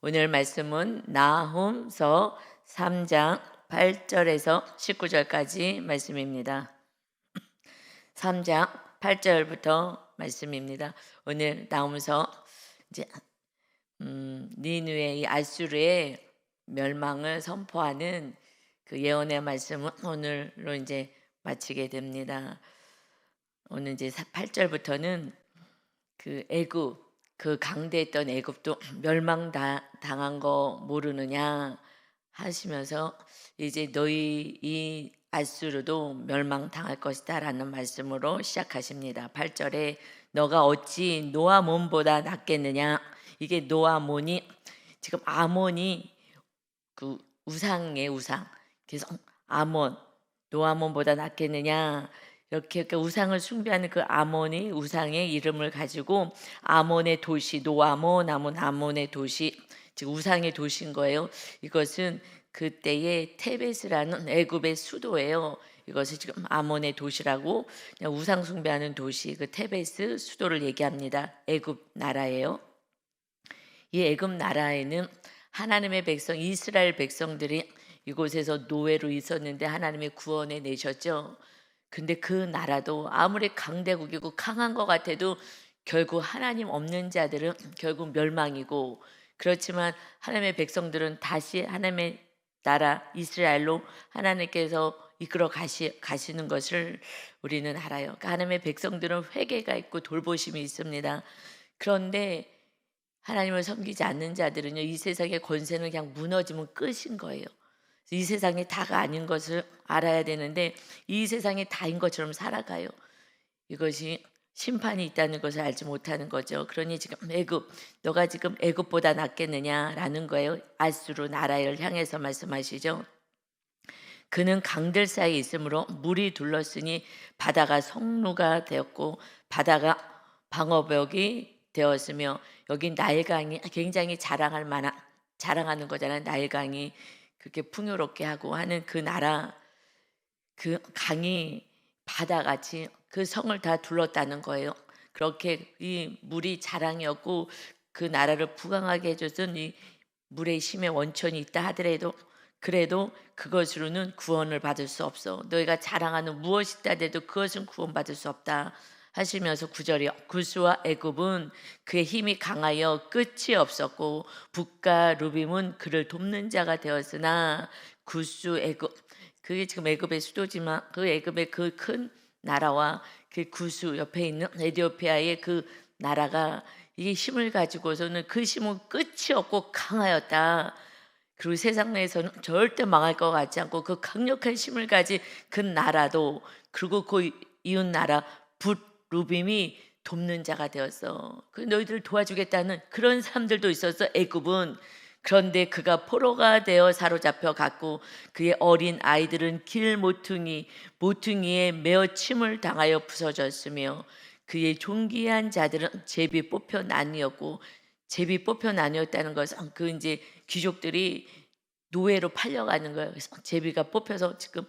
오늘 말씀은 나훔서 3장 8절에서 19절까지 말씀입니다. 3장 8절부터 말씀입니다. 오늘 나훔서 이제 니느웨의 아수르의 멸망을 선포하는 그 예언의 말씀은 오늘로 이제 마치게 됩니다. 오늘 이제 8절부터는 그 애굽, 그 강대했던 애굽도 당한 거 모르느냐 하시면서 이제 너희 이 아수르도 멸망당할 것이다라는 말씀으로 시작하십니다. 8절에 너가 어찌 노아몬보다 낫겠느냐. 이게 노아몬이 지금 아몬이 그 우상의 우상. 그래서 노아몬보다 낫겠느냐. 이렇게 그 우상을 숭배하는 그 아몬이 우상의 이름을 가지고 아몬의 도시 아몬의 도시, 즉 우상의 도시인 거예요. 이것은 그때의 테베스라는 애굽의 수도예요. 이것을 지금 아몬의 도시라고, 그냥 우상 숭배하는 도시, 그 테베스 수도를 얘기합니다. 애굽 나라예요. 이 애굽 나라에는 하나님의 백성 이스라엘 백성들이 이곳에서 노예로 있었는데 하나님의 구원해 내셨죠. 근데 그 나라도 아무리 강대국이고 강한 것 같아도 결국 하나님 없는 자들은 결국 멸망이고, 그렇지만 하나님의 백성들은 다시 하나님의 나라 이스라엘로 하나님께서 이끌어 가시는 것을 우리는 알아요. 그러니까 하나님의 백성들은 회개가 있고 돌보심이 있습니다. 그런데 하나님을 섬기지 않는 자들은요, 이 세상의 권세는 그냥 무너지면 끝인 거예요. 이 세상이 다가 아닌 것을 알아야 되는데 이 세상이 다인 것처럼 살아가요. 이것이 심판이 있다는 것을 알지 못하는 거죠. 그러니 지금 너가 지금 애굽보다 낫겠느냐라는 거예요. 아수르 나라를 향해서 말씀하시죠. 그는 강들 사이에 있으므로 물이 둘렀으니 바다가 성루가 되었고 바다가 방어벽이 되었으며, 여기 나일강이 굉장히 자랑하는 거잖아요. 나일강이 그렇게 풍요롭게 하고 하는 그 나라, 그 강이 바다같이 그 성을 다 둘렀다는 거예요. 그렇게 이 물이 자랑이었고 그 나라를 부강하게 해줬던 이 물의 힘의 원천이 있다 하더라도 그래도 그것으로는 구원을 받을 수 없어. 너희가 자랑하는 무엇이 있다 해도 그것은 구원받을 수 없다 하시면서 9절이요. 구스와 애굽은 그의 힘이 강하여 끝이 없었고 북과 루빔은 그를 돕는 자가 되었으나 구스 애굽, 그게 지금 애굽의 수도지만 그 애굽의 그 큰 나라와 그 구스 옆에 있는 에티오피아의 그 나라가 이 힘을 가지고서는 그 힘은 끝이 없고 강하였다. 그리고 세상 내에서는 절대 망할 것 같지 않고 그 강력한 힘을 가진 그 나라도, 그리고 그 이웃 나라 루빔이 돕는 자가 되었어. 그 너희들을 도와주겠다는 그런 사람들도 있었어, 애굽은. 그런데 그가 포로가 되어 사로잡혀 갔고 그의 어린 아이들은 길 모퉁이에 메어 침을 당하여 부서졌으며 그의 존귀한 자들은 제비 뽑혀 나뉘었고, 제비 뽑혀 나뉘었다는 것은 그 이제 귀족들이 노예로 팔려가는 거예요. 그래서 제비가 뽑혀서 지금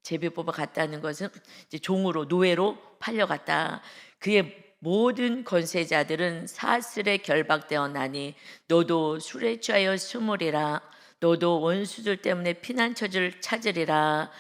제비 뽑아 갔다는 것은 이제 종으로 노예로 팔려갔다. 그의 모든 권세자들은 사슬에 결박되어 나니 너도 술에 취하여 숨으리라. 너도 원수들 때문에 피난처를 찾으리라.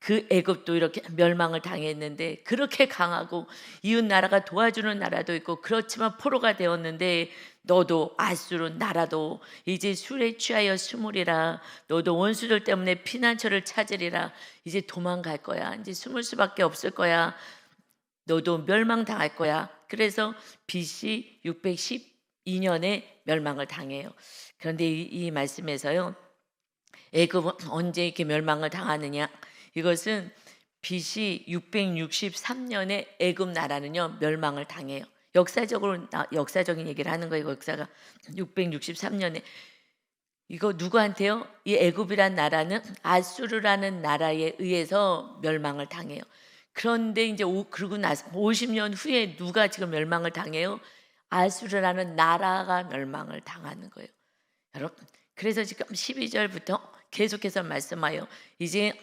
그 애굽도 이렇게 멸망을 당했는데 그렇게 강하고 이웃 나라가 도와주는 나라도 있고 그렇지만 포로가 되었는데 너도 아수르 나라도 이제 술에 취하여 숨으리라. 너도 원수들 때문에 피난처를 찾으리라. 이제 도망갈 거야. 이제 숨을 수밖에 없을 거야. 너도 멸망당할 거야. 그래서 BC 612년에 멸망을 당해요. 그런데 이 말씀에서요, 애굽은 언제 이렇게 멸망을 당하느냐? 이것은 BC 663년에 애굽 나라는요 멸망을 당해요. 역사적인 얘기를 하는 거예요. 역사가 663년에 이거 누구한테요? 이 애굽이란 나라는 아수르라는 나라에 의해서 멸망을 당해요. 그런데 이제 그러고 나서 50년 후에 누가 지금 멸망을 당해요? 아수르라는 나라가 멸망을 당하는 거예요. 여러분, 그래서 지금 12절부터 계속해서 말씀하여 이제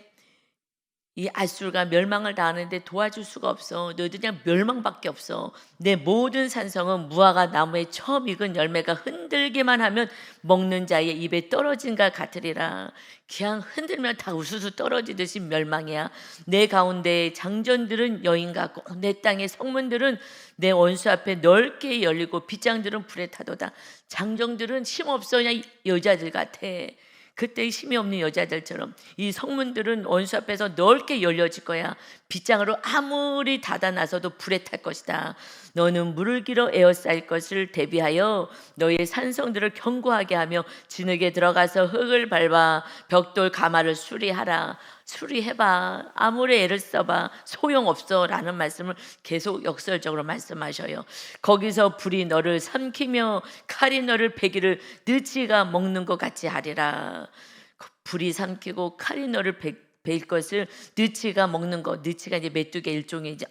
이 아수르가 멸망을 당하는데 도와줄 수가 없어. 너희들 그냥 멸망밖에 없어. 내 모든 산성은 무화과 나무에 처음 익은 열매가 흔들기만 하면 먹는 자의 입에 떨어진 것 같으리라. 그냥 흔들면 다 우수수 떨어지듯이 멸망이야. 내 가운데 장전들은 여인 같고 내 땅의 성문들은 내 원수 앞에 넓게 열리고 빗장들은 불에 타도다. 장정들은 힘없어 그냥 여자들 같아. 그때 힘이 없는 여자들처럼 이 성문들은 원수 앞에서 넓게 열려질 거야. 빗장으로 아무리 닫아놔서도 불에 탈 것이다. 너는 물을 길어 에워쌀 것을 대비하여 너의 산성들을 견고하게 하며 진흙에 들어가서 흙을 밟아 벽돌 가마를 수리하라. 수리해봐. 아무리 애를 써봐. 소용없어 라는 말씀을 계속 역설적으로 말씀하셔요. 거기서 불이 너를 삼키며 칼이 너를 베기를 느치가 먹는 것 같이 하리라. 불이 삼키고 칼이 너를 베일 것을 느치가 먹는 것. 느치가 이제 메뚜기 일종이죠.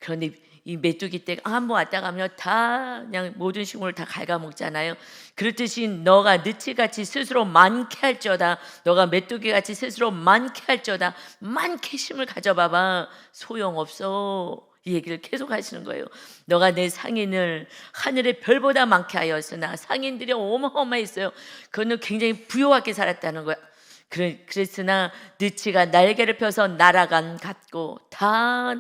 그런데 이 메뚜기 떼가 한번 왔다 가면 다 그냥 모든 식물을 다 갉아먹잖아요. 그렇듯이 너가 느치같이 스스로 많게 할지어다. 너가 메뚜기같이 스스로 많게 할지어다. 많게 힘을 가져봐봐. 소용없어. 이 얘기를 계속 하시는 거예요. 너가 내 상인을 하늘의 별보다 많게 하였으나 상인들이 어마어마했어요. 그거는 굉장히 부유하게 살았다는 거야. 그랬으나 느치가 날개를 펴서 날아간 같고 다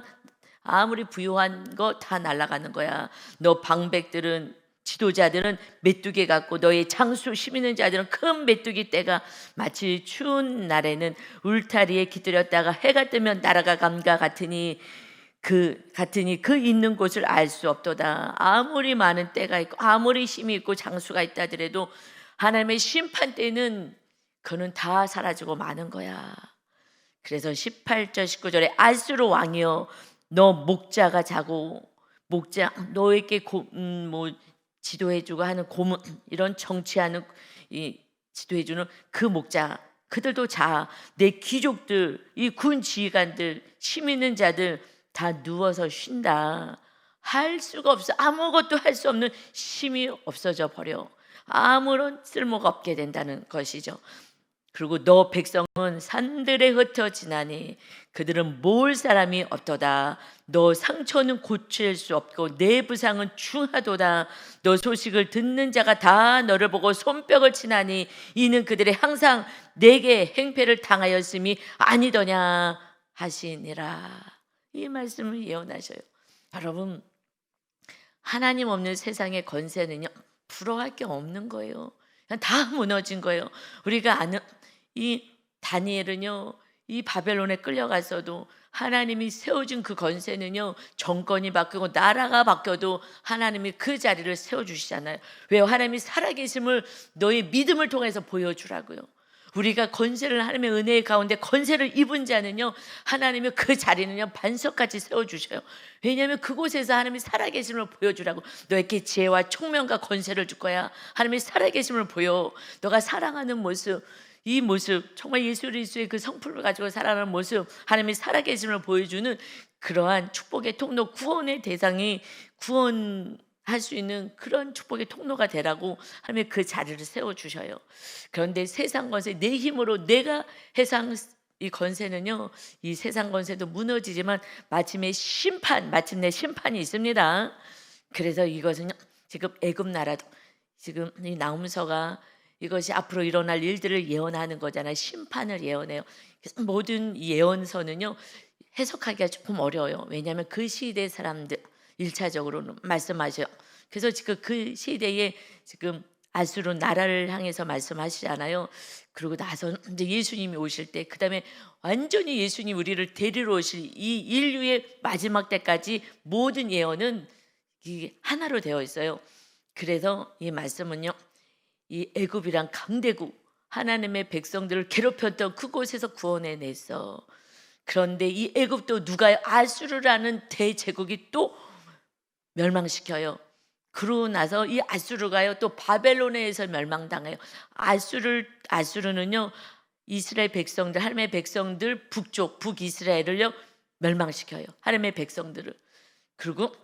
아무리 부유한 거 다 날아가는 거야. 너 방백들은 지도자들은 메뚜기 같고 너의 장수 힘 있는 자들은 큰 메뚜기 떼가 마치 추운 날에는 울타리에 깃들였다가 해가 뜨면 날아가 감과 같으니 그 있는 곳을 알 수 없도다. 아무리 많은 때가 있고 아무리 힘이 있고 장수가 있다 하더라도 하나님의 심판 때는 그는 다 사라지고 마는 거야. 그래서 18절 19절에 아수르 왕이여 너 목자가 자고 목자 너에게 지도해주고 하는 고문 이런 정치하는 이 지도해주는 그 목자 그들도 자. 내 귀족들 이 군 지휘관들 힘 있는 자들 다 누워서 쉰다. 할 수가 없어. 아무것도 할 수 없는 힘이 없어져 버려. 아무런 쓸모가 없게 된다는 것이죠. 그리고 너 백성은 산들에 흩어지나니 그들은 모을 사람이 없도다. 너 상처는 고칠 수 없고 내 부상은 중하도다. 너 소식을 듣는 자가 다 너를 보고 손뼉을 치나니 이는 그들이 항상 내게 행패를 당하였음이 아니더냐 하시니라. 이 말씀을 예언하셔요. 여러분, 하나님 없는 세상의 권세는요 부러워할 게 없는 거예요. 그냥 다 무너진 거예요. 우리가 아는 이 다니엘은요 이 바벨론에 끌려가서도 하나님이 세워준 그 권세는요 정권이 바뀌고 나라가 바뀌어도 하나님이 그 자리를 세워주시잖아요. 왜요? 하나님이 살아계심을 너의 믿음을 통해서 보여주라고요. 우리가 권세를 하나님의 은혜의 가운데 권세를 입은 자는요 하나님이 그 자리는요 반석같이 세워주셔요. 왜냐하면 그곳에서 하나님이 살아계심을 보여주라고. 너에게 지혜와 총명과 권세를 줄 거야. 하나님이 살아계심을 보여. 너가 사랑하는 모습 이 모습 정말 예수 그리스도의 그 성품을 가지고 살아가는 모습 하나님이 살아계심을 보여주는 그러한 축복의 통로 구원의 대상이 구원할 수 있는 그런 축복의 통로가 되라고 하나님이 그 자리를 세워주셔요. 그런데 세상 권세 내 힘으로 내가 해상 이 권세는요 이 세상 권세도 무너지지만 마침내 심판이 있습니다. 그래서 이것은 지금 애굽 나라도 지금 이 나훔서가 이것이 앞으로 일어날 일들을 예언하는 거잖아요. 심판을 예언해요. 그래서 모든 예언서는요 해석하기가 조금 어려워요. 왜냐하면 그 시대 사람들 1차적으로는 말씀하셔요. 그래서 지금 그 시대에 지금 아수르 나라를 향해서 말씀하시잖아요. 그러고 나서 이제 예수님이 오실 때, 그 다음에 완전히 예수님 우리를 데리러 오실 이 인류의 마지막 때까지 모든 예언은 이게 하나로 되어 있어요. 그래서 이 말씀은요, 이 애굽이란 강대국 하나님의 백성들을 괴롭혔던 그곳에서 구원해냈어. 그런데 이 애굽도 누가요? 아수르라는 대제국이 또 멸망시켜요. 그러고 나서 이 아수르가요 또 바벨론에 의해서 멸망당해요. 아수르는요 이스라엘 백성들, 하나님의 백성들 북쪽 북이스라엘을요 멸망시켜요. 하나님의 백성들을. 그리고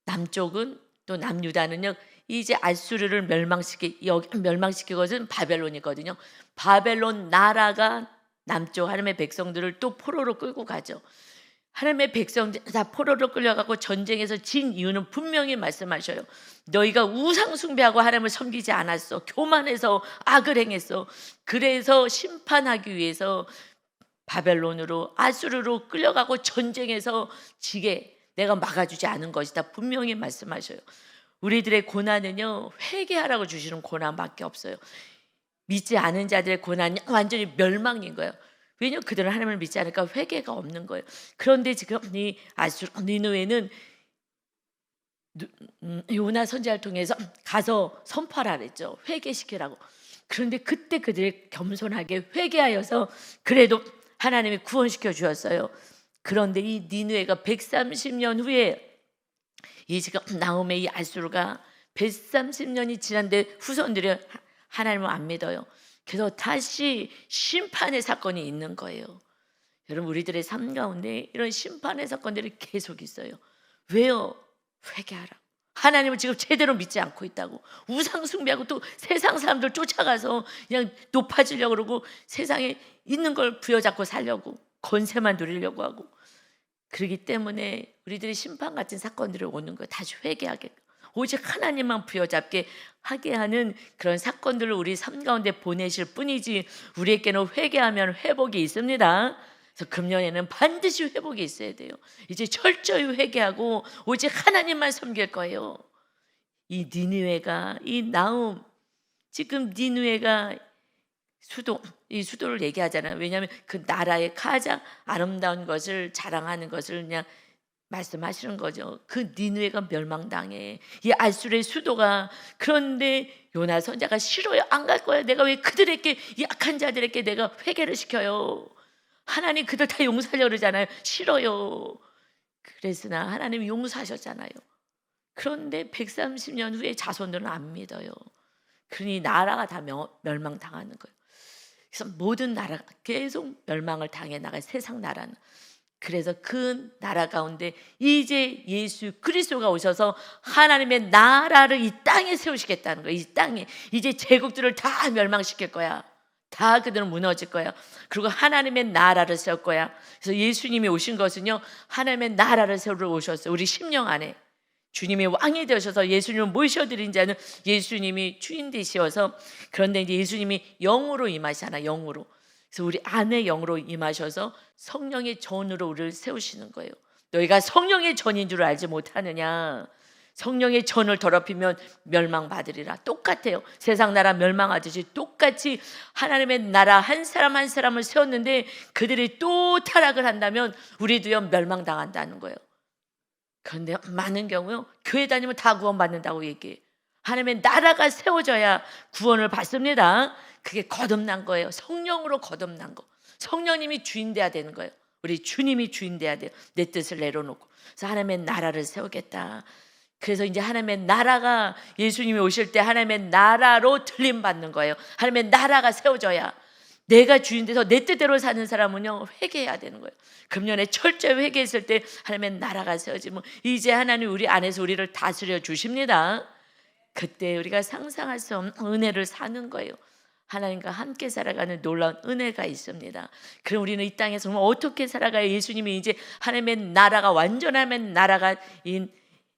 남쪽은 또 남유다는요 이제 아수르를 멸망시키고 것은 바벨론이거든요. 바벨론 나라가 남쪽 하나님의 백성들을 또 포로로 끌고 가죠. 하나님의 백성들 다 포로로 끌려가고 전쟁에서 진 이유는 분명히 말씀하셔요. 너희가 우상 숭배하고 하나님을 섬기지 않았어. 교만해서 악을 행했어. 그래서 심판하기 위해서 바벨론으로 아수르로 끌려가고 전쟁에서 지게 내가 막아주지 않은 것이다. 분명히 말씀하셔요. 우리들의 고난은요, 회개하라고 주시는 고난밖에 없어요. 믿지 않은 자들의 고난이 완전히 멸망인 거예요. 왜냐하면 그들은 하나님을 믿지 않으니까 회개가 없는 거예요. 그런데 지금 이 아수르 니느웨는 요나 선지자를 통해서 가서 선포하라 그랬죠. 회개시키라고. 그런데 그때 그들이 겸손하게 회개하여서 그래도 하나님이 구원시켜 주었어요. 그런데 이 니느웨가 130년 후에 이 지금 나홈의 이 아수르가 130년이 지난데 후손들이 하나님을 안 믿어요. 그래서 다시 심판의 사건이 있는 거예요. 여러분, 우리들의 삶 가운데 이런 심판의 사건들이 계속 있어요. 왜요? 회개하라. 하나님을 지금 제대로 믿지 않고 있다고. 우상 숭배하고 또 세상 사람들 쫓아가서 그냥 높아지려고 그러고 세상에 있는 걸 부여잡고 살려고, 권세만 누리려고 하고. 그렇기 때문에 우리들이 심판 같은 사건들이 오는 거예요. 다시 회개하게, 오직 하나님만 부여잡게 하게 하는 그런 사건들을 우리 삶 가운데 보내실 뿐이지, 우리에게는 회개하면 회복이 있습니다. 그래서 금년에는 반드시 회복이 있어야 돼요. 이제 철저히 회개하고 오직 하나님만 섬길 거예요. 이 니느웨가, 이 나움, 지금 니느웨가 이 수도를 얘기하잖아요. 왜냐하면 그 나라의 가장 아름다운 것을 자랑하는 것을 그냥 말씀하시는 거죠. 그 니느웨가 멸망당해. 이 아수르의 수도가. 그런데 요나 선지자가 싫어요. 안 갈 거예요. 내가 왜 그들에게, 이 악한 자들에게 내가 회개를 시켜요. 하나님 그들 다 용서하려고 그러잖아요. 싫어요. 그랬으나 하나님 용서하셨잖아요. 그런데 130년 후에 자손들은 안 믿어요. 그러니 나라가 다 멸망당하는 거예요. 그래서 모든 나라가 계속 멸망을 당해 나가요. 세상 나라는. 그래서 그 나라 가운데 이제 예수 그리스도가 오셔서 하나님의 나라를 이 땅에 세우시겠다는 거예요. 이 땅에 이제 제국들을 다 멸망시킬 거야. 다 그들은 무너질 거야. 그리고 하나님의 나라를 세울 거야. 그래서 예수님이 오신 것은요, 하나님의 나라를 세우러 오셨어요. 우리 심령 안에 주님이 왕이 되셔서 예수님을 모셔드린 자는 예수님이 주인 되시어서, 그런데 이제 예수님이 영으로 임하시잖아. 영으로. 그래서 우리 안에 영으로 임하셔서 성령의 전으로 우리를 세우시는 거예요. 너희가 성령의 전인 줄 알지 못하느냐. 성령의 전을 더럽히면 멸망받으리라. 똑같아요. 세상 나라 멸망하듯이 똑같이 하나님의 나라 한 사람 한 사람을 세웠는데 그들이 또 타락을 한다면 우리도요 멸망당한다는 거예요. 그런데 많은 경우요, 교회 다니면 다 구원받는다고 얘기해요. 하나님의 나라가 세워져야 구원을 받습니다. 그게 거듭난 거예요. 성령으로 거듭난 거. 성령님이 주인 돼야 되는 거예요. 우리 주님이 주인 돼야 돼요. 내 뜻을 내려놓고. 그래서 하나님의 나라를 세우겠다. 그래서 이제 하나님의 나라가, 예수님이 오실 때 하나님의 나라로 들림받는 거예요. 하나님의 나라가 세워져야, 내가 주인 돼서 내 뜻대로 사는 사람은요 회개해야 되는 거예요. 금년에 철저히 회개했을 때 하나님의 나라가 세워지면 이제 하나님 우리 안에서 우리를 다스려 주십니다. 그때 우리가 상상할 수 없는 은혜를 사는 거예요. 하나님과 함께 살아가는 놀라운 은혜가 있습니다. 그럼 우리는 이 땅에서 어떻게 살아가요? 예수님이 이제 하나님의 나라가, 완전한 나라가,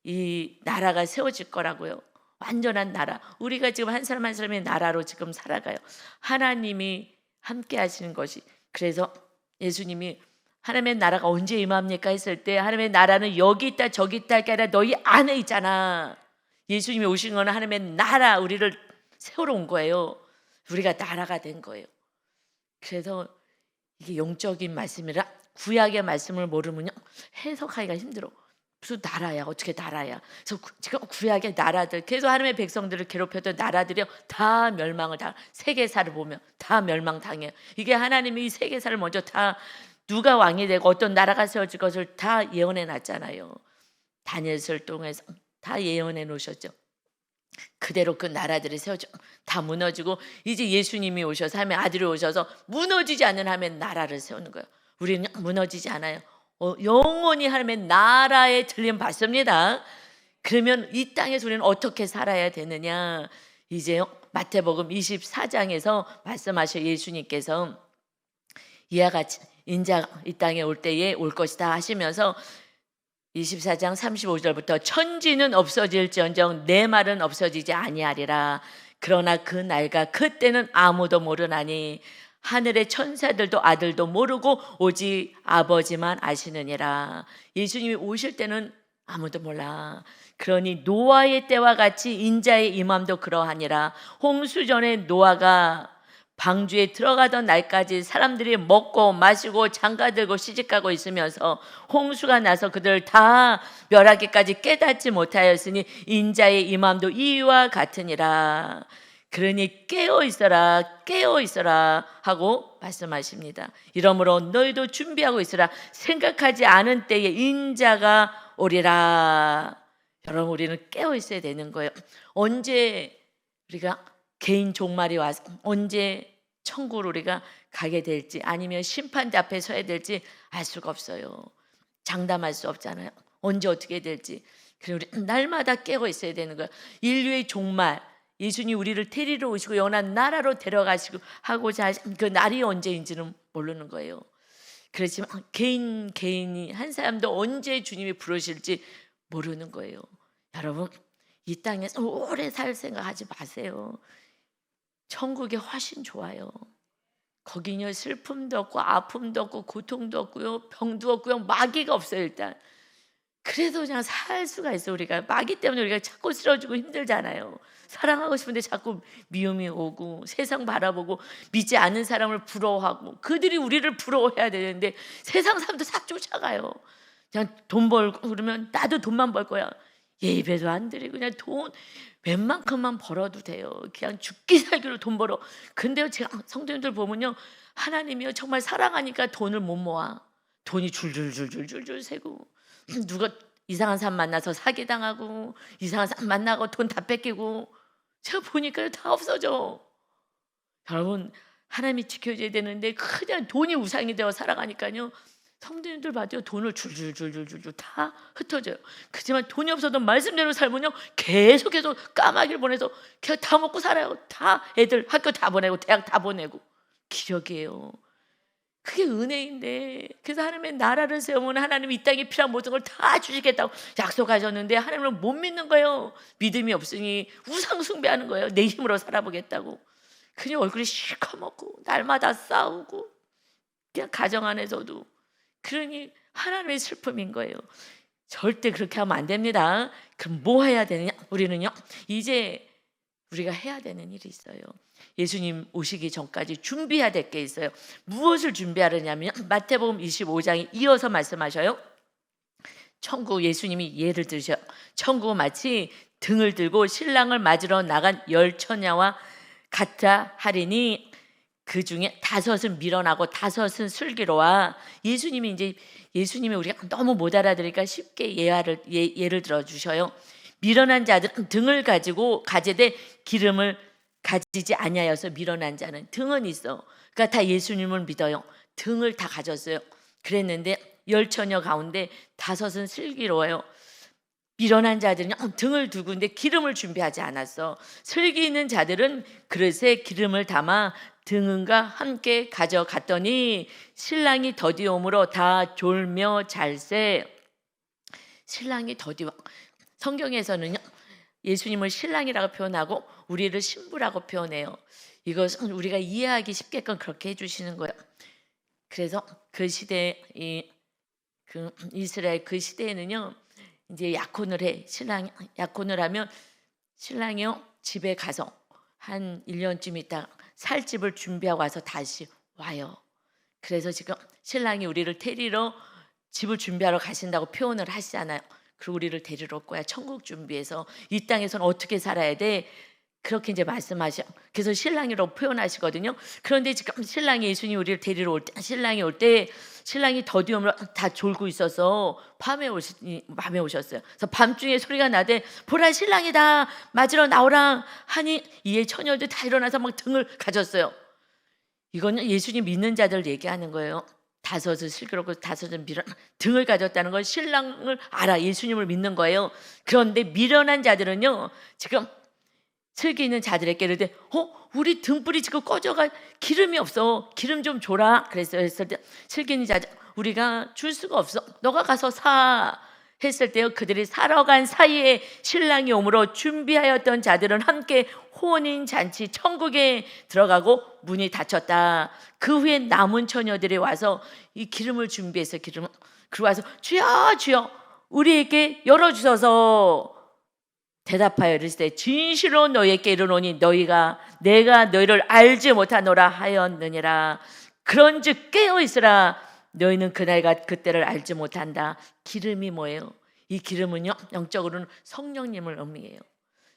이 나라가 세워질 거라고요. 완전한 나라. 우리가 지금 한 사람 한 사람의 나라로 지금 살아가요. 하나님이 함께 하시는 것이. 그래서 예수님이 하나님의 나라가 언제 임합니까 했을 때, 하나님의 나라는 여기 있다 저기 있다 할 게 아니라 너희 안에 있잖아. 예수님이 오신 거는 하나님의 나라, 우리를 세우러 온 거예요. 우리가 나라가 된 거예요. 그래서 이게 영적인 말씀이라 구약의 말씀을 모르면요 해석하기가 힘들어. 무슨 나라야, 어떻게 나라야. 그래서 지금 구약의 나라들, 계속 하나님의 백성들을 괴롭혔던 나라들이요 다 멸망을 다, 세계사를 보면 다 멸망당해요. 이게 하나님이 이 세계사를 먼저 다 누가 왕이 되고 어떤 나라가 세워질 것을 다 예언해 놨잖아요. 다니엘서를 통해서 다 예언해 놓으셨죠. 그대로 그 나라들이 세워져 다 무너지고 이제 예수님이 오셔서, 하나님의 아들이 오셔서 무너지지 않는 하나님의 나라를 세우는 거예요. 우리는 무너지지 않아요. 영원히 하나님의 나라에 들림 받습니다. 그러면 이 땅에서 우리는 어떻게 살아야 되느냐. 이제 마태복음 24장에서 말씀하셔. 예수님께서 이와 같이 인자가 이 땅에 올 때에 올 것이다 하시면서 24장 35절부터 천지는 없어질지언정 내 말은 없어지지 아니하리라. 그러나 그 날과 그때는 아무도 모르나니 하늘의 천사들도 아들도 모르고 오직 아버지만 아시느니라. 예수님이 오실 때는 아무도 몰라. 그러니 노아의 때와 같이 인자의 임함도 그러하니라. 홍수 전에 노아가 방주에 들어가던 날까지 사람들이 먹고 마시고 장가들고 시집가고 있으면서 홍수가 나서 그들 다 멸하기까지 깨닫지 못하였으니 인자의 임함도 이와 같으니라. 그러니 깨어 있어라 하고 말씀하십니다. 이러므로 너희도 준비하고 있으라. 생각하지 않은 때에 인자가 오리라. 여러분, 우리는 깨어 있어야 되는 거예요. 언제 우리가 개인 종말이 와서 언제 천국으로 우리가 가게 될지 아니면 심판대 앞에 서야 될지 알 수가 없어요. 장담할 수 없잖아요. 언제 어떻게 될지. 그래서 우리 날마다 깨어 있어야 되는 거예요. 인류의 종말, 예수님 우리를 데리러 오시고 영원한 나라로 데려가시고 하고자 하신 그 날이 언제인지는 모르는 거예요. 그렇지만 개인이 한 사람도 언제 주님이 부르실지 모르는 거예요. 여러분, 이 땅에서 오래 살 생각하지 마세요. 천국이 훨씬 좋아요. 거기는 슬픔도 없고 아픔도 없고 고통도 없고요, 병도 없고요, 마귀가 없어요. 일단 그래도 그냥 살 수가 있어. 우리가 마귀 때문에 우리가 자꾸 쓰러지고 힘들잖아요. 사랑하고 싶은데 자꾸 미움이 오고 세상 바라보고 믿지 않는 사람을 부러워하고 그들이 우리를 부러워해야 되는데 세상 사람도 싹 쫓아가요. 그냥 돈 벌고 그러면 나도 돈만 벌 거야. 예배도 안 드리고 그냥 돈 웬만큼만 벌어도 돼요. 그냥 죽기 살기로 돈 벌어. 근데요, 제가 성도님들 보면요, 하나님이요 정말 사랑하니까 돈을 못 모아. 돈이 줄줄줄줄줄줄 새고 누가 이상한 사람 만나서 사기당하고 이상한 사람 만나고 돈 다 뺏기고 제가 보니까 다 없어져. 여러분, 하나님이 지켜줘야 되는데 그냥 돈이 우상이 되어 살아가니까요, 성도님들 봐도요 돈을 줄줄줄줄줄 다 흩어져요. 그렇지만 돈이 없어도 말씀대로 살면요 계속해서 까마귀를 보내서 그냥 다 먹고 살아요. 다 애들 학교 다 보내고 대학 다 보내고. 기적이에요. 그게 은혜인데, 그래서 하나님의 나라를 세우면 하나님이 이 땅에 필요한 모든 걸 다 주시겠다고 약속하셨는데 하나님을 못 믿는 거예요. 믿음이 없으니 우상 숭배하는 거예요. 내 힘으로 살아보겠다고. 그냥 얼굴이 시커멓고 날마다 싸우고 그냥 가정 안에서도. 그러니 하나님의 슬픔인 거예요. 절대 그렇게 하면 안 됩니다. 그럼 뭐 해야 되느냐? 우리는요 이제 우리가 해야 되는 일이 있어요. 예수님 오시기 전까지 준비해야 될 게 있어요. 무엇을 준비하느냐면 마태복음 25장에 이어서 말씀하셔요. 천국, 예수님이 예를 들으셔. 천국은 마치 등을 들고 신랑을 맞으러 나간 열 처녀와 같아 하리니 그 중에 5은 밀어나고 5은 슬기로와. 예수님이 우리가 너무 못 알아들으니까 쉽게 예를 들어 주셔요. 밀어난 자들은 등을 가지고 가제되 기름을 가지지 아니하여서 밀어난 자는 등은 있어. 그러니까 다 예수님을 믿어요. 등을 다 가졌어요. 그랬는데 10처녀 가운데 5은 슬기로워요. 밀어난 자들은 등을 두고 있는데 기름을 준비하지 않았어. 슬기 있는 자들은 그릇에 기름을 담아 등은과 함께 가져갔더니 신랑이 더디옴으로 다 졸며 잘세. 신랑이 더디워. 성경에서는요 예수님을 신랑이라고 표현하고 우리를 신부라고 표현해요. 이것은 우리가 이해하기 쉽게끔 그렇게 해주시는 거예요. 그래서 그 시대 이스라엘 그 시대에는요 이제 약혼을 해. 신랑이 약혼을 하면 신랑이요 집에 가서 한 1년쯤 있다가 살 집을 준비하고 와서 다시 와요. 그래서 지금 신랑이 우리를 데리러 집을 준비하러 가신다고 표현을 하시잖아요. 그리고 우리를 데리러 올 거야. 천국 준비해서 이 땅에서는 어떻게 살아야 돼? 그렇게 이제 말씀하셔. 그래서 신랑이라고 표현하시거든요. 그런데 지금 신랑이 예수님 우리를 데리러 올 때, 신랑이 더디움으로 다 졸고 있어서 밤에 오셨어요. 그래서 밤중에 소리가 나되 보라 신랑이다 맞으러 나오라 하니 이에 처녀들 다 일어나서 막 등을 가졌어요. 이거는 예수님 믿는 자들 얘기하는 거예요. 5은 슬기롭고 5은 등을 가졌다는 건 신랑을 알아. 예수님을 믿는 거예요. 그런데 미련한 자들은요 지금 슬기 있는 자들에게 이르되 우리 등불이 지금 꺼져가 기름이 없어. 기름 좀 줘라. 했을 때 슬기 있는 자들 우리가 줄 수가 없어. 너가 가서 사. 했을 때요 그들이 사러 간 사이에 신랑이 오므로 준비하였던 자들은 함께 혼인 잔치 천국에 들어가고 문이 닫혔다. 그 후에 남은 처녀들이 와서 이 기름을 준비해서 기름을 그리고 와서 주여 주여 우리에게 열어주소서. 대답하여 이르시되 진실로 너희에게 이르노니 너희가 내가 너희를 알지 못하노라 하였느니라. 그런즉 깨어 있으라. 너희는 그날과 그때를 알지 못한다. 기름이 뭐예요? 이 기름은요 영적으로는 성령님을 의미해요.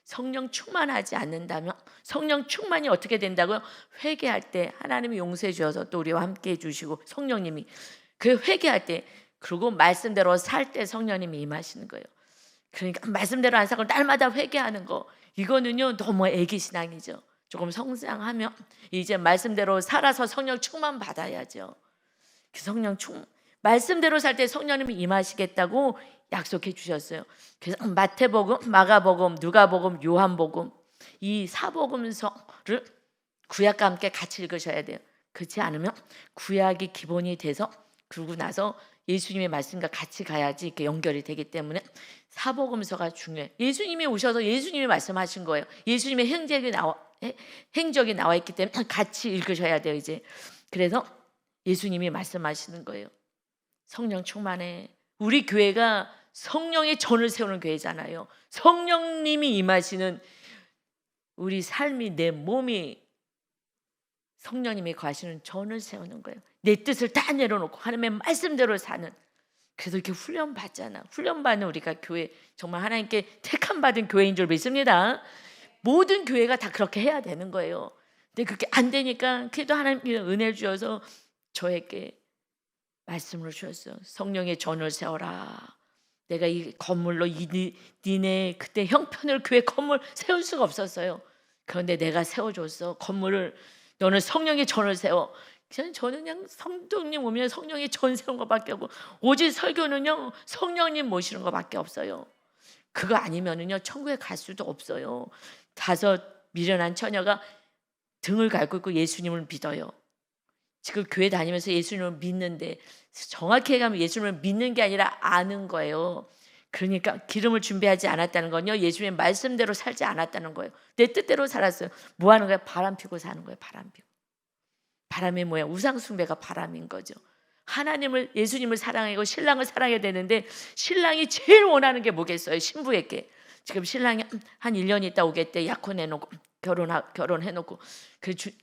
성령 충만하지 않는다면 성령 충만이 어떻게 된다고요? 회개할 때 하나님이 용서해 주셔서 또 우리와 함께 해주시고 성령님이 그 회개할 때 그리고 말씀대로 살 때 성령님이 임하시는 거예요. 그러니까 말씀대로 안 살고 날마다 회개하는 거 이거는요 너무 애기 신앙이죠. 조금 성장하면 이제 말씀대로 살아서 성령 충만 받아야죠. 그 성령 말씀대로 살 때 성령님이 임하시겠다고 약속해 주셨어요. 그래서 마태복음, 마가복음, 누가복음, 요한복음 이 사복음서를 구약과 함께 같이 읽으셔야 돼요. 그렇지 않으면 구약이 기본이 돼서 그러고 나서 예수님의 말씀과 같이 가야지 이렇게 연결이 되기 때문에 사복음서가 중요해요. 예수님이 오셔서 예수님이 말씀하신 거예요. 예수님의 행적이 나와 있기 때문에 같이 읽으셔야 돼요. 이제 그래서 예수님이 말씀하시는 거예요. 성령 충만해. 우리 교회가 성령의 전을 세우는 교회잖아요. 성령님이 임하시는 우리 삶이 내 몸이 성령님이 거하시는 전을 세우는 거예요. 내 뜻을 다 내려놓고 하나님의 말씀대로 사는. 그래서 이렇게 훈련 받잖아. 훈련 받는 우리가 교회 정말 하나님께 택함 받은 교회인 줄 믿습니다. 모든 교회가 다 그렇게 해야 되는 거예요. 근데 그렇게 안 되니까 그래도 하나님이 은혜를 주셔서 저에게 말씀을 주셨어요. 성령의 전을 세워라. 내가 이 건물로 니네 그때 형편을 교회 건물 세울 수가 없었어요. 그런데 내가 세워줬어. 건물을 너는 성령의 전을 세워. 저는 그냥 성령님 오면 성령의 전 세운 것밖에 없고 오직 설교는요 성령님 모시는 것밖에 없어요. 그거 아니면은요 천국에 갈 수도 없어요. 5 미련한 처녀가 등을 갈고 있고 예수님을 믿어요. 지금 교회 다니면서 예수님을 믿는데 정확히 얘기하면 예수님을 믿는 게 아니라 아는 거예요. 그러니까 기름을 준비하지 않았다는 건요 예수님의 말씀대로 살지 않았다는 거예요. 내 뜻대로 살았어요. 뭐 하는 거예요? 바람 피고 사는 거예요. 바람 피고. 바람이 뭐야? 우상 숭배가 바람인 거죠. 하나님을 예수님을 사랑하고 신랑을 사랑해야 되는데 신랑이 제일 원하는 게 뭐겠어요? 신부에게. 지금 신랑이 한 1년 있다 오겠대. 약혼해놓고 결혼해놓고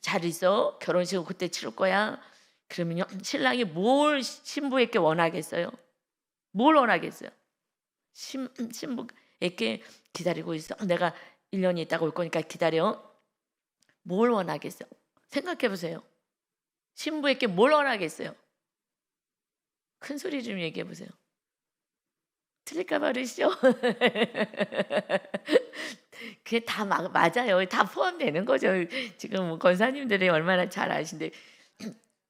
잘 있어. 결혼식을 그때 치를 거야. 그러면요 신랑이 뭘 신부에게 원하겠어요? 뭘 원하겠어요? 신부에게 기다리고 있어. 내가 1년 있다가 올 거니까 기다려. 뭘 원하겠어요? 생각해 보세요. 신부에게 뭘 원하겠어요? 큰 소리 좀 얘기해 보세요. 틀릴까 봐 그러시죠? 그게 다 맞아요. 다 포함되는 거죠. 지금 권사님들이 얼마나 잘 아신데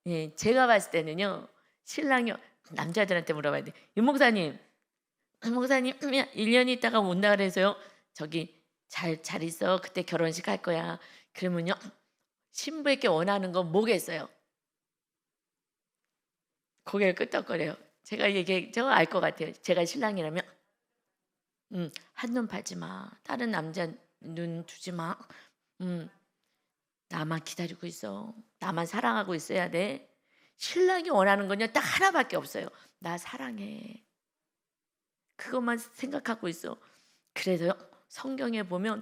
예, 제가 봤을 때는요. 신랑이 남자들한테 물어봐야 돼. 윤 목사님 1년 있다가 온다 그래서요. 저기 잘 있어. 그때 결혼식 할 거야. 그러면요. 신부에게 원하는 건 뭐겠어요? 고개를 끄덕거려요. 제가 알 것 같아요. 제가 신랑이라면 한눈 팔지 마. 다른 남자 눈 두지 마. 나만 기다리고 있어. 나만 사랑하고 있어야 돼. 신랑이 원하는 건요 딱 하나밖에 없어요. 나 사랑해. 그것만 생각하고 있어. 그래서요 성경에 보면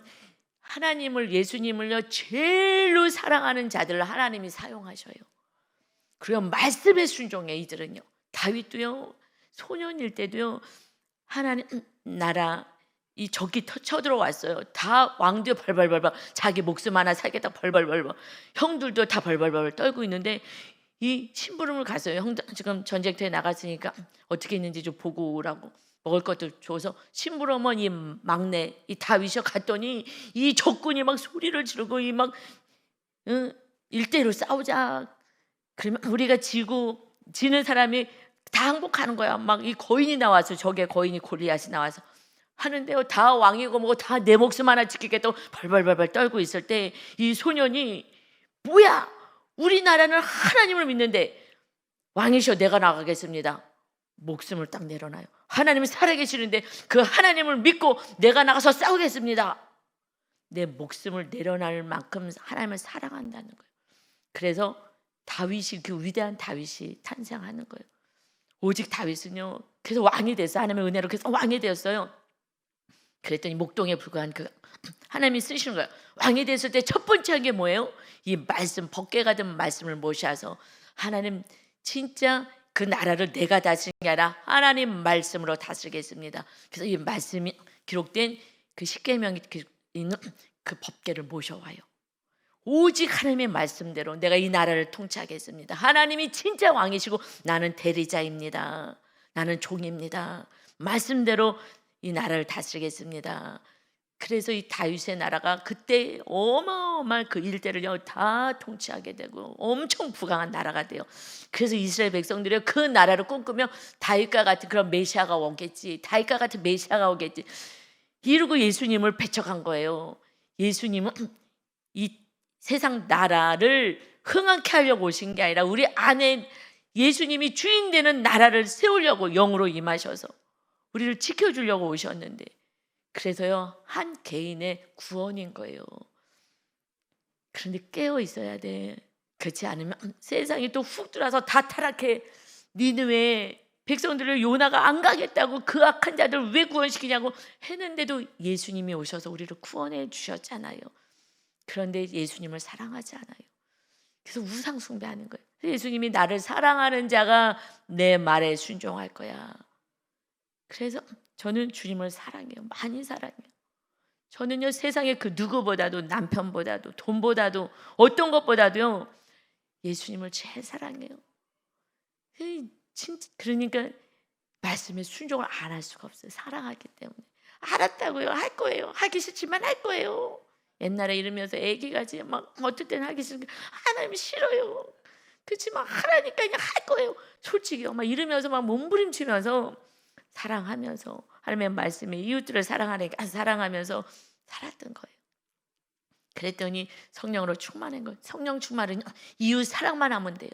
하나님을 예수님을요 제일로 사랑하는 자들을 하나님이 사용하셔요. 그리고 말씀에 순종해. 이들은요 다윗도요 소년일 때도요 하나님 나라 이 적이 쳐들어왔어요. 다 왕도 벌벌벌벌 자기 목숨 하나 살겠다 벌벌벌벌 형들도 다 벌벌벌 떨고 있는데 이 심부름을 갔어요. 형 지금 전쟁터에 나갔으니까 어떻게 있는지 좀 보고 오라고 먹을 것도 줘서 심부름은 이 막내 이 다윗이 갔더니 이 적군이 막 소리를 지르고 이 막 1대1로 싸우자. 그러면 우리가 지는 사람이 다 항복하는 거야. 막 이 거인이 나와서 적의 거인이 골리앗이 나와서 하는데요, 다 왕이고 뭐고 다 내 목숨 하나 지키겠다고 발발발발 떨고 있을 때 이 소년이 뭐야, 우리나라는 하나님을 믿는데 왕이셔, 내가 나가겠습니다. 목숨을 딱 내려놔요. 하나님이 살아계시는데 그 하나님을 믿고 내가 나가서 싸우겠습니다. 내 목숨을 내려놓을 만큼 하나님을 사랑한다는 거예요. 그래서 다윗이, 그 위대한 다윗이 탄생하는 거예요. 오직 다윗은요, 그래서 왕이 됐어요. 하나님의 은혜로 그래서 왕이 되었어요. 그랬더니 목동에 불과한 그 하나님이 쓰시는 거예요. 왕이 됐을 때 첫 번째 한 게 뭐예요? 이 말씀, 법궤 같은 말씀을 모셔서 하나님, 진짜 그 나라를 내가 다스리는 게 아니라 하나님 말씀으로 다스리겠습니다. 그래서 이 말씀이 기록된 그 십계명이 있는 그 법궤를 모셔와요. 오직 하나님의 말씀대로 내가 이 나라를 통치하겠습니다. 하나님이 진짜 왕이시고 나는 대리자입니다. 나는 종입니다. 말씀대로 이 나라를 다스리겠습니다. 그래서 이 다윗의 나라가 그때 어마어마한 그 일대를 다 통치하게 되고 엄청 부강한 나라가 돼요. 그래서 이스라엘 백성들이 그 나라를 꿈꾸며 다윗과 같은 그런 메시아가 오겠지, 다윗과 같은 메시아가 오겠지 이러고 예수님을 배척한 거예요. 예수님은 이 세상 나라를 흥하게 하려고 오신 게 아니라 우리 안에 예수님이 주인 되는 나라를 세우려고 영으로 임하셔서 우리를 지켜주려고 오셨는데, 그래서요, 한 개인의 구원인 거예요. 그런데 깨어 있어야 돼. 그렇지 않으면 세상이 또 훅 들어와서 다 타락해. 니느웨 백성들을 요나가 안 가겠다고 그 악한 자들 왜 구원시키냐고 했는데도 예수님이 오셔서 우리를 구원해 주셨잖아요. 그런데 예수님을 사랑하지 않아요. 그래서 우상 숭배하는 거예요. 예수님이 나를 사랑하는 자가 내 말에 순종할 거야. 그래서 저는 주님을 사랑해요. 많이 사랑해요. 저는요, 세상에 그 누구보다도, 남편보다도, 돈보다도, 어떤 것보다도요, 예수님을 제일 사랑해요. 진짜 그러니까 말씀에 순종을 안 할 수가 없어요. 사랑하기 때문에. 알았다고요. 할 거예요. 하기 싫지만 할 거예요. 옛날에 이러면서 애기가지 막 어떨 때는 하기 싫은 게 하나님 싫어요. 그렇지만 하라니까 그냥 할 거예요. 솔직히요. 막 이러면서 막 몸부림치면서 사랑하면서 하나님의 말씀에 이웃들을 사랑하니까 사랑하면서 살았던 거예요. 그랬더니 성령으로 충만한 거예요. 성령 충만은 이웃 사랑만 하면 돼요.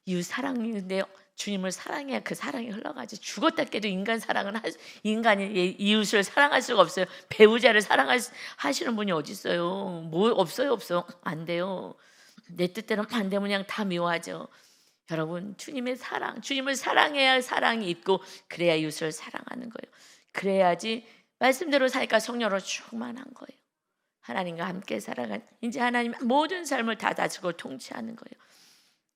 이웃 사랑인데요, 주님을 사랑해야 그 사랑이 흘러가지. 죽었다 깨도 인간이 이웃을 사랑할 수가 없어요. 배우자를 사랑하시는 분이 어디 있어요? 뭐 없어요. 안 돼요. 내 뜻대로 안 되면 그냥 다 미워하죠. 여러분, 주님의 사랑, 주님을 사랑해야 사랑이 있고 그래야 이웃을 사랑하는 거예요. 그래야지 말씀대로 살까 성령으로 충만한 거예요. 하나님과 함께 살아간 이제 하나님 모든 삶을 다 다스리고 통치하는 거예요.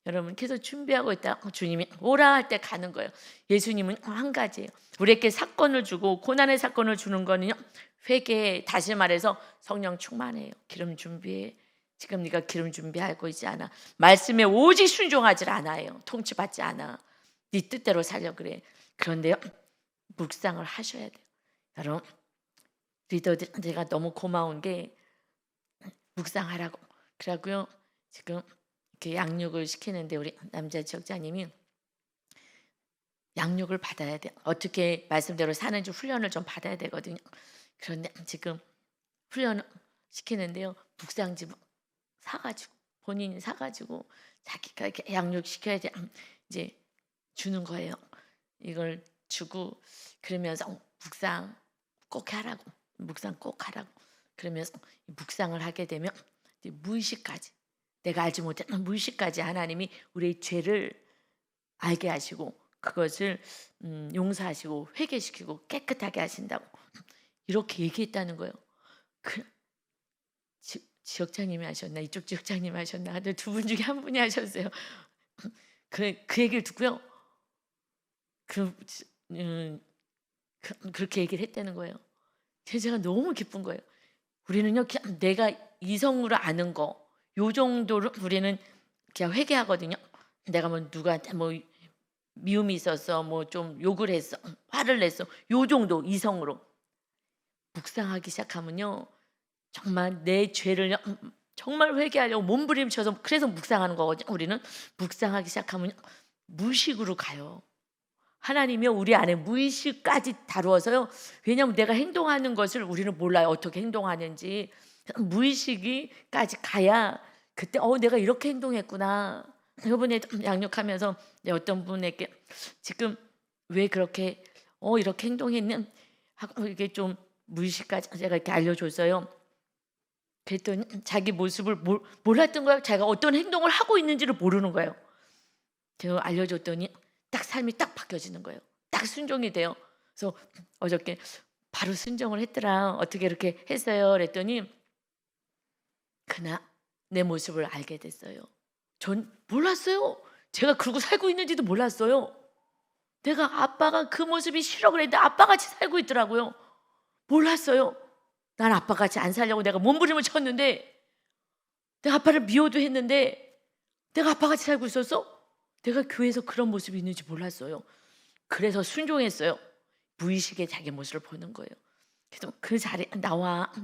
여러분, 계속 준비하고 있다. 주님이 오라 할 때 가는 거예요. 예수님은 한 가지예요. 우리에게 사건을 주고 고난의 사건을 주는 거는요, 회개, 다시 말해서 성령 충만해요. 기름 준비해. 지금 네가 기름 준비하고 있지 않아. 말씀에 오직 순종하지 않아요. 통치받지 않아. 네 뜻대로 살려 그래. 그런데요, 묵상을 하셔야 돼요. 여러분, 리더들 제가 너무 고마운 게 묵상하라고. 그러고요, 지금 이렇게 양육을 시키는데 우리 남자 지역장님이 양육을 받아야 돼요. 어떻게 말씀대로 사는지 훈련을 좀 받아야 되거든요. 그런데 지금 훈련을 시키는데요, 묵상집 사가지고 본인이 사가지고 자기가 이렇게 양육시켜야 돼. 이제 주는 거예요. 이걸 주고 그러면서 묵상 꼭 하라고. 묵상 꼭 하라고. 그러면서 묵상을 하게 되면 무의식까지, 내가 알지 못했던 무의식까지 하나님이 우리의 죄를 알게 하시고 그것을 용서하시고 회개시키고 깨끗하게 하신다고 이렇게 얘기했다는 거예요. 지역장님이 하셨나, 이쪽 지역장님이 하셨나, 하여튼 두 분 중에 한 분이 하셨어요. 그 얘기를 듣고요, 그렇게 얘기를 했다는 거예요. 제가 너무 기쁜 거예요. 우리는요, 그냥 내가 이성으로 아는 거, 요 정도로 우리는 그냥 회개하거든요. 내가 뭐 누구한테 뭐 미움이 있었어, 뭐 좀 욕을 했어, 화를 냈어, 요 정도 이성으로. 묵상하기 시작하면요, 정말 내 죄를 정말 회개하려고 몸부림쳐서, 그래서 묵상하는 거거든요. 우리는 묵상하기 시작하면 무식으로 가요. 하나님이 우리 안에 무의식까지 다루어서요. 왜냐하면 내가 행동하는 것을 우리는 몰라요. 어떻게 행동하는지. 무의식이까지 가야 그때 내가 이렇게 행동했구나. 이번에 양육하면서 어떤 분에게 지금 왜 그렇게 이렇게 행동했는 하고 이게 좀 무의식까지 제가 이렇게 알려줬어요. 그랬더니 자기 모습을 몰랐던 거예요. 자기가 어떤 행동을 하고 있는지를 모르는 거예요. 제가 알려줬더니 딱 삶이 딱 바뀌어지는 거예요. 딱 순종이 돼요. 그래서 어저께 바로 순종을 했더라. 어떻게 이렇게 했어요? 그랬더니 그날 내 모습을 알게 됐어요. 전 몰랐어요. 제가 그러고 살고 있는지도 몰랐어요. 내가 아빠가 그 모습이 싫어 그랬는데 아빠같이 살고 있더라고요. 몰랐어요. 난 아빠같이 안 살려고 내가 몸부림을 쳤는데, 내가 아빠를 미워도 했는데 내가 아빠같이 살고 있었어? 내가 교회에서 그런 모습이 있는지 몰랐어요. 그래서 순종했어요. 무의식에 자기 모습을 보는 거예요. 그래서 그 자리에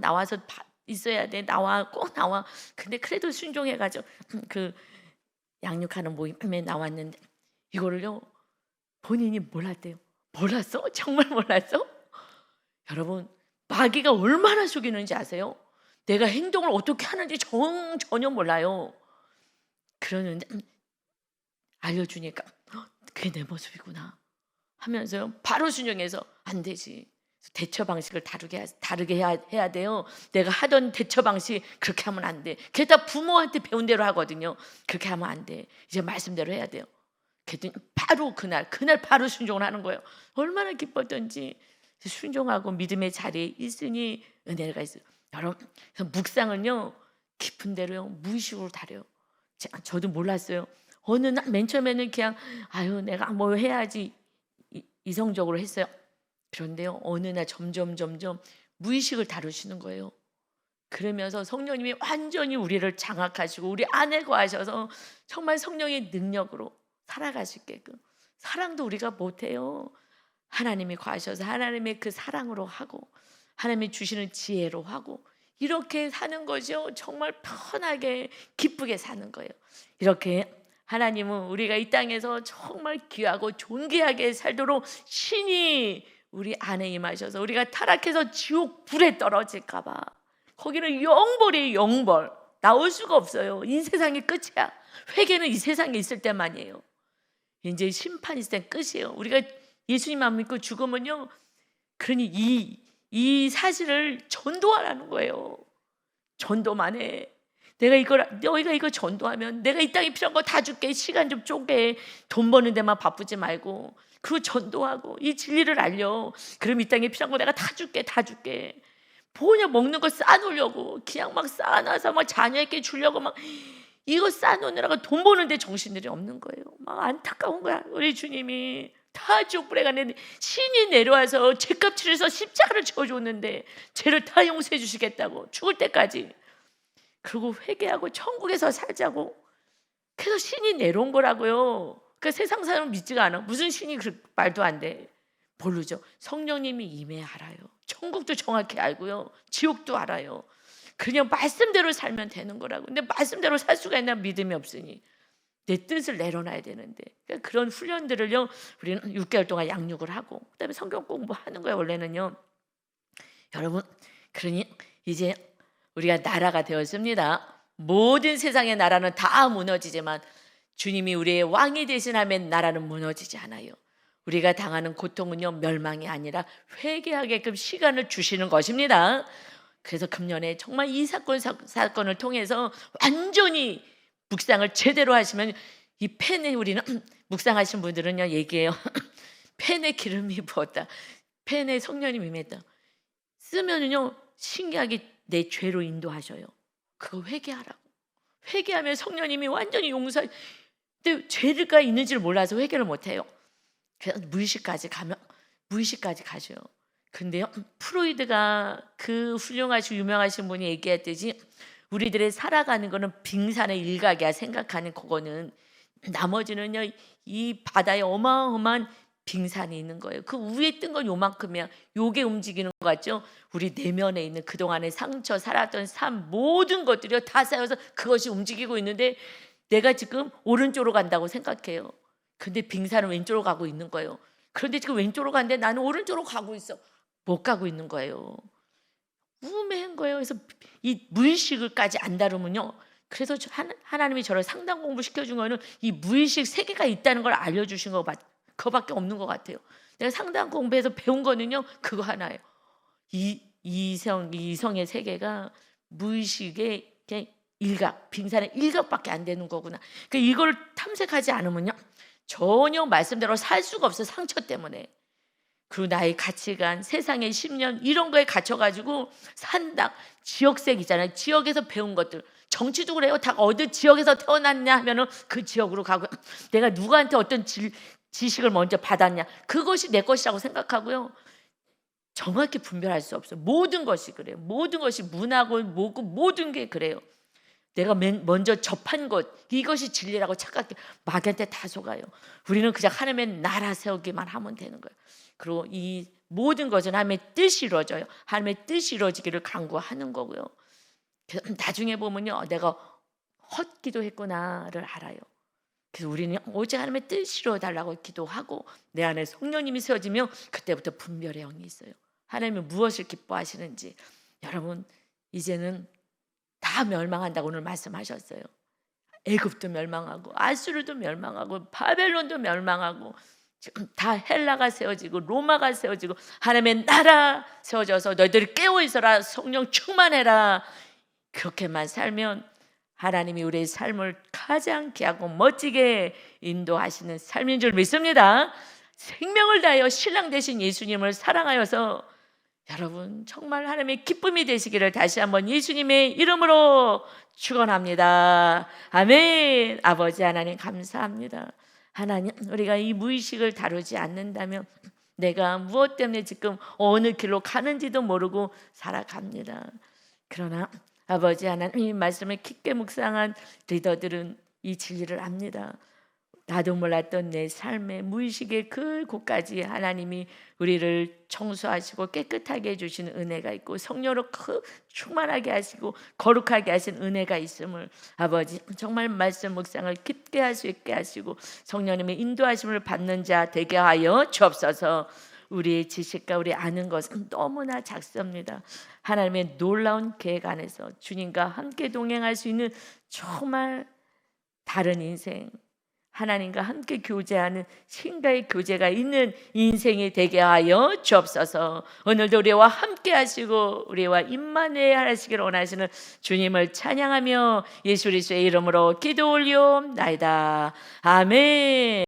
나와서 있어야 돼. 꼭 나와. 근데 그래도 순종해가지고 그 양육하는 모임에 나왔는데 이거를요 본인이 몰랐대요. 몰랐어? 정말 몰랐어? 여러분, 마귀가 얼마나 속이는지 아세요? 내가 행동을 어떻게 하는지 전혀 몰라요. 그러는데 알려주니까 그게 내 모습이구나 하면서요 바로 순종해서 안 되지. 대처 방식을 다르게 해야 돼요. 내가 하던 대처 방식 그렇게 하면 안 돼. 그게 다 부모한테 배운 대로 하거든요. 그렇게 하면 안 돼. 이제 말씀대로 해야 돼요. 그랬더니 바로 그날 바로 순종을 하는 거예요. 얼마나 기뻤던지. 순종하고 믿음의 자리에 있으니 은혜가 있어요. 여러분, 묵상은요 깊은 데로요 무의식으로 다려요. 저도 몰랐어요. 어느 날 맨 처음에는 그냥 내가 뭐 해야지 이성적으로 했어요. 그런데요 어느 날 점점 무의식을 다루시는 거예요. 그러면서 성령님이 완전히 우리를 장악하시고 우리 안에 거하셔서 정말 성령의 능력으로 살아갈 수 있게끔. 사랑도 우리가 못해요. 하나님이 거하셔서 하나님의 그 사랑으로 하고 하나님이 주시는 지혜로 하고 이렇게 사는 것이요 정말 편하게 기쁘게 사는 거예요. 이렇게 하나님은 우리가 이 땅에서 정말 귀하고 존귀하게 살도록 신이 우리 안에 임하셔서 우리가 타락해서 지옥 불에 떨어질까 봐 거기는 영벌이에요. 영벌. 나올 수가 없어요. 이 세상이 끝이야. 회개는 이 세상에 있을 때만이에요. 이제 심판이 있을 때 끝이에요. 우리가 예수님만 믿고 죽으면요 그러니 이 사실을 전도하라는 거예요. 전도만 해. 너희가 이거 전도하면 내가 이 땅에 필요한 거 다 줄게. 시간 좀 쪼개. 돈 버는 데만 바쁘지 말고 그거 전도하고 이 진리를 알려. 그럼 이 땅에 필요한 거 내가 다 줄게. 뭐냐 먹는 거 쌓아놓으려고 그냥 막 쌓아놔서 막 자녀에게 주려고 막 이거 쌓아놓느라고 돈 버는데 정신들이 없는 거예요. 막 안타까운 거야. 우리 주님이 다 지옥불에 갔는데 신이 내려와서 죄값 치러서 십자가를 지어줬는데 죄를 다 용서해 주시겠다고 죽을 때까지. 그리고 회개하고 천국에서 살자고. 그래서 신이 내려온 거라고요. 그 세상 사람은 믿지가 않아. 무슨 신이 말도 안 돼. 모르죠. 성령님이 임해 알아요. 천국도 정확히 알고요. 지옥도 알아요. 그냥 말씀대로 살면 되는 거라고. 근데 말씀대로 살 수가 있나 믿음이 없으니 내 뜻을 내려놔야 되는데 그러니까 그런 훈련들을요 우리는 6개월 동안 양육을 하고 그다음에 성경 공부하는 거예요. 원래는요. 여러분, 그러니 이제 우리가 나라가 되었습니다. 모든 세상의 나라는 다 무너지지만 주님이 우리의 왕이 되시나면 나라는 무너지지 않아요. 우리가 당하는 고통은요 멸망이 아니라 회개하게끔 시간을 주시는 것입니다. 그래서 금년에 정말 이 사건을 통해서 완전히 묵상을 제대로 하시면 이 펜에 우리는 묵상하신 분들은요 얘기해요. 펜에 기름이 부었다. 펜에 성령님이 임했다. 쓰면은요 신기하게 내 죄로 인도하셔요. 그거 회개하라고. 회개하면 성령님이 완전히 용서. 근데 죄가 있는지를 몰라서 회개를 못해요. 그래서 무의식까지 가셔요. 근데요 프로이드가 그 훌륭하시고 유명하신 분이 얘기했듯이 우리들의 살아가는 거는 빙산의 일각이야. 생각하는 그거는. 나머지는요 이 바다에 어마어마한 빙산이 있는 거예요. 그 위에 뜬 건 요만큼이야. 요게 움직이는 것 같죠? 우리 내면에 있는 그동안의 상처, 살았던 삶 모든 것들이 다 쌓여서 그것이 움직이고 있는데 내가 지금 오른쪽으로 간다고 생각해요. 근데 빙산은 왼쪽으로 가고 있는 거예요. 그런데 지금 왼쪽으로 가는데 나는 오른쪽으로 가고 있어. 못 가고 있는 거예요. 우매한 거예요. 그래서 이 무의식을까지 안 다루면요. 그래서 하나님이 저를 상담 공부 시켜준 거는 이 무의식 세계가 있다는 걸 알려주신 그거밖에 없는 것 같아요. 내가 상담 공부해서 배운 거는요, 그거 하나예요. 이성의 세계가 무의식의 그냥 일각, 빙산의 일각밖에 안 되는 거구나. 그러니까 이걸 탐색하지 않으면요, 전혀 말씀대로 살 수가 없어요. 상처 때문에. 그리고 나의 가치관, 세상의 신념 이런 거에 갇혀가지고 산다. 지역색 있잖아요. 지역에서 배운 것들. 정치도 그래요. 다 어느 지역에서 태어났냐 하면은 그 지역으로 가고, 내가 누구한테 어떤 지식을 먼저 받았냐, 그것이 내 것이라고 생각하고요. 정확히 분별할 수 없어요. 모든 것이 그래요. 모든 것이 문화고 뭐고 모든 게 그래요. 내가 먼저 접한 것, 이것이 진리라고 착각해 마귀한테 다 속아요. 우리는 그냥 하나님의 나라 세우기만 하면 되는 거예요. 그리고 이 모든 것은 하나님의 뜻이 이루어져요. 하나님의 뜻이 이루어지기를 간구하는 거고요. 나중에 보면요, 내가 헛기도했구나를 알아요. 그래서 우리는 오직 하나님의 뜻이 이루어달라고 기도하고 내 안에 성령님이 세워지면 그때부터 분별의 영이 있어요. 하나님은 무엇을 기뻐하시는지. 여러분, 이제는 다 멸망한다고 오늘 말씀하셨어요. 애굽도 멸망하고 아수르도 멸망하고 바벨론도 멸망하고 지금 다 헬라가 세워지고 로마가 세워지고 하나님의 나라 세워져서 너희들이 깨어 있어라, 성령 충만해라. 그렇게만 살면 하나님이 우리의 삶을 가장 귀하고 멋지게 인도하시는 삶인 줄 믿습니다. 생명을 다하여 신랑 되신 예수님을 사랑하여서 여러분 정말 하나님의 기쁨이 되시기를 다시 한번 예수님의 이름으로 축원합니다. 아멘. 아버지 하나님 감사합니다. 하나님, 우리가 이 무의식을 다루지 않는다면 내가 무엇 때문에 지금 어느 길로 가는지도 모르고 살아갑니다. 그러나 아버지 하나님, 이 말씀을 깊게 묵상한 리더들은 이 진리를 압니다. 나도 몰랐던 내 삶의 무의식의 그 곳까지 하나님이 우리를 청소하시고 깨끗하게 해주시는 은혜가 있고 성령으로 충만하게 하시고 거룩하게 하신 은혜가 있음을 아버지 정말 말씀 묵상을 깊게 할 수 있게 하시고 성령님의 인도하심을 받는 자 되게 하여 주옵소서. 우리의 지식과 우리 아는 것은 너무나 작습니다. 하나님의 놀라운 계획 안에서 주님과 함께 동행할 수 있는 정말 다른 인생, 하나님과 함께 교제하는 신과의 교제가 있는 인생이 되게 하여 주옵소서. 오늘도 우리와 함께 하시고 우리와 임마누엘 하시기를 원하시는 주님을 찬양하며 예수 그리스도의 이름으로 기도 올리옵나이다. 아멘.